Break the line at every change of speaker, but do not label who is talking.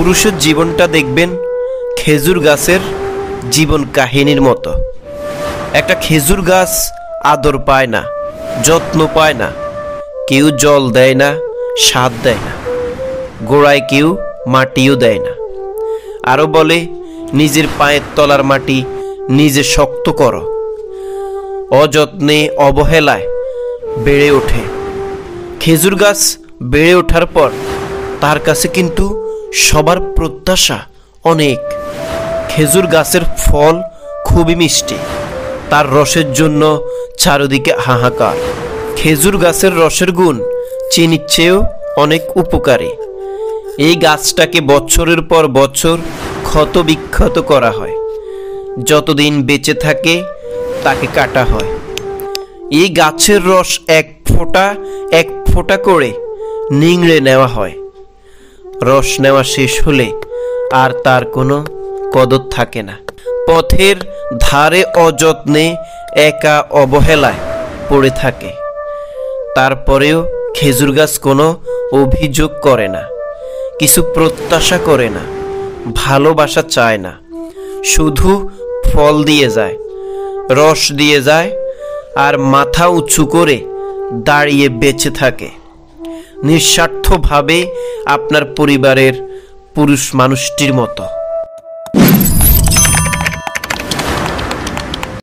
পুরুষের জীবনটা দেখবেন খেজুর গাছের জীবন কাহিনীর মতো। একটা খেজুর গাছ আদর পায় না, যত্ন পায় না, কেউ জল দেয় না, স্বাদ দেয় না, গোড়ায় কেউ মাটিও দেয় না। আরও বলে নিজের পায়ের তলার মাটি নিজে শক্ত করো। অযত্নে অবহেলায় বেড়ে ওঠে। খেজুর গাছ বেড়ে ওঠার পর তার কাছে কিন্তু সবার প্রত্যাশা অনেক। খেজুর গাছের ফল খুবই মিষ্টি, তার রসের জন্য চারদিকে হাহাকার। খেজুর গাছের রসের গুণ চিনির চেয়েও অনেক উপকারী। এই গাছটাকে বছরের পর বছর ক্ষত বিক্ষত করা হয়, যতদিন বেঁচে থাকে তাকে কাটা হয়। এই গাছের রস এক ফোঁটা করে নিংড়ে নেওয়া হয়। রস নেওয়া শেষ হলে আর তার কোনো কদর থাকে না। পথের ধারে অযত্নে একা অবহেলায় পড়ে থাকে। তারপরেও খেজুর গাছ কোনো অভিযোগ করে না, কিছু প্রত্যাশা করে না, ভালোবাসা চায় না, শুধু ফল দিয়ে যায়, রস দিয়ে যায় আর মাথা উঁচু করে দাঁড়িয়ে বেঁচে থাকে নিঃস্বার্থভাবে আপনার পরিবারের পুরুষ মানুষটির মতো।